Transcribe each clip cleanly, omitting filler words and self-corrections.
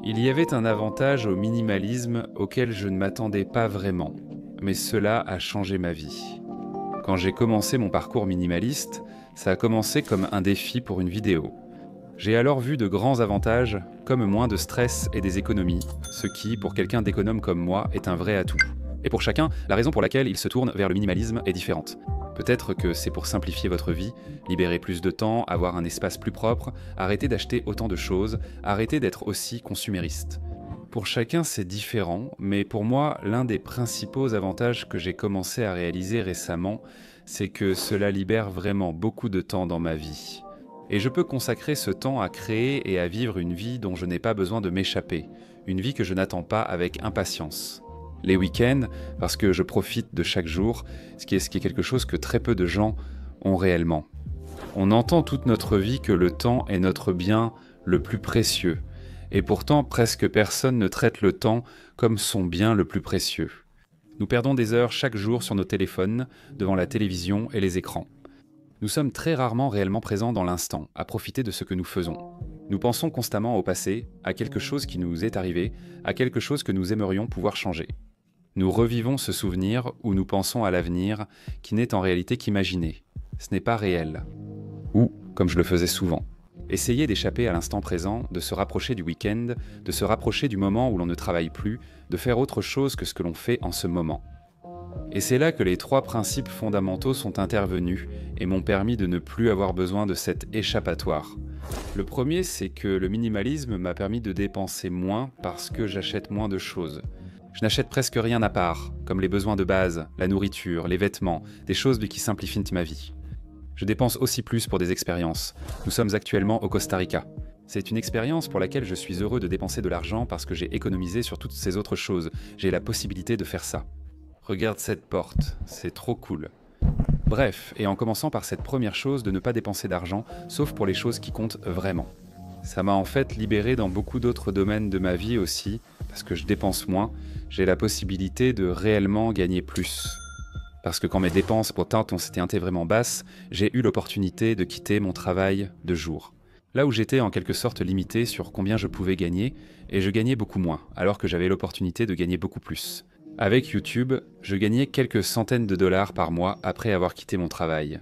Il y avait un avantage au minimalisme auquel je ne m'attendais pas vraiment, mais cela a changé ma vie. Quand j'ai commencé mon parcours minimaliste, ça a commencé comme un défi pour une vidéo. J'ai alors vu de grands avantages, comme moins de stress et des économies, ce qui, pour quelqu'un d'économe comme moi, est un vrai atout. Et pour chacun, la raison pour laquelle il se tourne vers le minimalisme est différente. Peut-être que c'est pour simplifier votre vie, libérer plus de temps, avoir un espace plus propre, arrêter d'acheter autant de choses, arrêter d'être aussi consumériste. Pour chacun, c'est différent, mais pour moi, l'un des principaux avantages que j'ai commencé à réaliser récemment, c'est que cela libère vraiment beaucoup de temps dans ma vie. Et je peux consacrer ce temps à créer et à vivre une vie dont je n'ai pas besoin de m'échapper, une vie que je n'attends pas avec impatience. Les week-ends, parce que je profite de chaque jour, ce qui est quelque chose que très peu de gens ont réellement. On entend toute notre vie que le temps est notre bien le plus précieux, et pourtant presque personne ne traite le temps comme son bien le plus précieux. Nous perdons des heures chaque jour sur nos téléphones, devant la télévision et les écrans. Nous sommes très rarement réellement présents dans l'instant, à profiter de ce que nous faisons. Nous pensons constamment au passé, à quelque chose qui nous est arrivé, à quelque chose que nous aimerions pouvoir changer. Nous revivons ce souvenir ou nous pensons à l'avenir qui n'est en réalité qu'imaginé. Ce n'est pas réel. Ou, comme je le faisais souvent, essayer d'échapper à l'instant présent, de se rapprocher du week-end, de se rapprocher du moment où l'on ne travaille plus, de faire autre chose que ce que l'on fait en ce moment. Et c'est là que les 3 principes fondamentaux sont intervenus et m'ont permis de ne plus avoir besoin de cet échappatoire. Le premier, c'est que le minimalisme m'a permis de dépenser moins parce que j'achète moins de choses. Je n'achète presque rien à part, comme les besoins de base, la nourriture, les vêtements, des choses qui simplifient ma vie. Je dépense aussi plus pour des expériences. Nous sommes actuellement au Costa Rica. C'est une expérience pour laquelle je suis heureux de dépenser de l'argent parce que j'ai économisé sur toutes ces autres choses. J'ai la possibilité de faire ça. Regarde cette porte, c'est trop cool. Bref, et en commençant par cette première chose de ne pas dépenser d'argent, sauf pour les choses qui comptent vraiment. Ça m'a en fait libéré dans beaucoup d'autres domaines de ma vie aussi, parce que je dépense moins, j'ai la possibilité de réellement gagner plus. Parce que quand mes dépenses pour teintes été vraiment basses, j'ai eu l'opportunité de quitter mon travail de jour. Là où j'étais en quelque sorte limité sur combien je pouvais gagner, et je gagnais beaucoup moins, alors que j'avais l'opportunité de gagner beaucoup plus. Avec YouTube, je gagnais quelques centaines de dollars par mois après avoir quitté mon travail.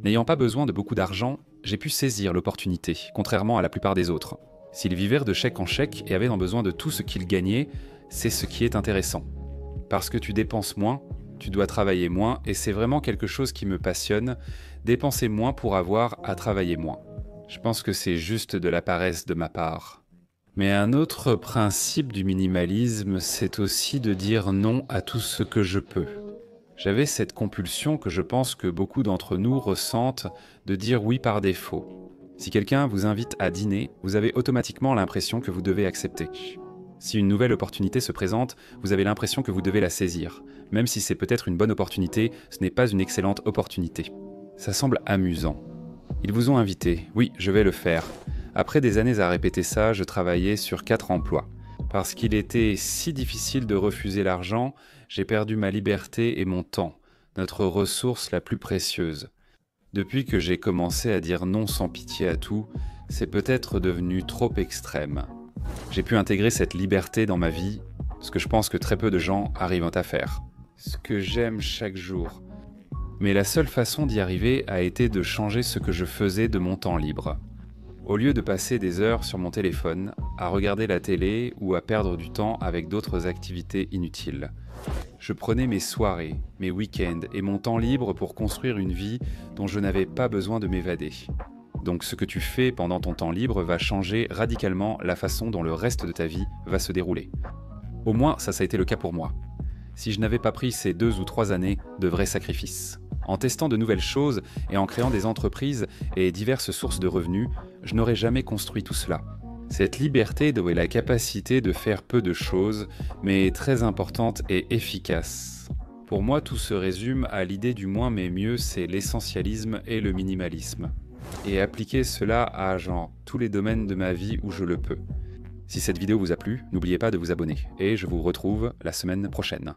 N'ayant pas besoin de beaucoup d'argent, j'ai pu saisir l'opportunité, contrairement à la plupart des autres. S'ils vivaient de chèque en chèque et avaient besoin de tout ce qu'ils gagnaient, c'est ce qui est intéressant. Parce que tu dépenses moins, tu dois travailler moins, et c'est vraiment quelque chose qui me passionne, dépenser moins pour avoir à travailler moins. Je pense que c'est juste de la paresse de ma part. Mais un autre principe du minimalisme, c'est aussi de dire non à tout ce que je peux. J'avais cette compulsion que je pense que beaucoup d'entre nous ressentent de dire oui par défaut. Si quelqu'un vous invite à dîner, vous avez automatiquement l'impression que vous devez accepter. Si une nouvelle opportunité se présente, vous avez l'impression que vous devez la saisir. Même si c'est peut-être une bonne opportunité, ce n'est pas une excellente opportunité. Ça semble amusant. Ils vous ont invité, oui, je vais le faire. Après des années à répéter ça, je travaillais sur 4 emplois. Parce qu'il était si difficile de refuser l'argent, j'ai perdu ma liberté et mon temps, notre ressource la plus précieuse. Depuis que j'ai commencé à dire non sans pitié à tout, c'est peut-être devenu trop extrême. J'ai pu intégrer cette liberté dans ma vie, ce que je pense que très peu de gens arrivent à faire. Ce que j'aime chaque jour. Mais la seule façon d'y arriver a été de changer ce que je faisais de mon temps libre. Au lieu de passer des heures sur mon téléphone, à regarder la télé ou à perdre du temps avec d'autres activités inutiles, je prenais mes soirées, mes week-ends et mon temps libre pour construire une vie dont je n'avais pas besoin de m'évader. Donc ce que tu fais pendant ton temps libre va changer radicalement la façon dont le reste de ta vie va se dérouler. Au moins, ça a été le cas pour moi. Si je n'avais pas pris ces 2 ou 3 années de vrais sacrifices. En testant de nouvelles choses et en créant des entreprises et diverses sources de revenus, je n'aurais jamais construit tout cela. Cette liberté est la capacité de faire peu de choses, mais très importante et efficace. Pour moi, tout se résume à l'idée du moins mais mieux, c'est l'essentialisme et le minimalisme. Et appliquer cela à tous les domaines de ma vie où je le peux. Si cette vidéo vous a plu, n'oubliez pas de vous abonner, et je vous retrouve la semaine prochaine.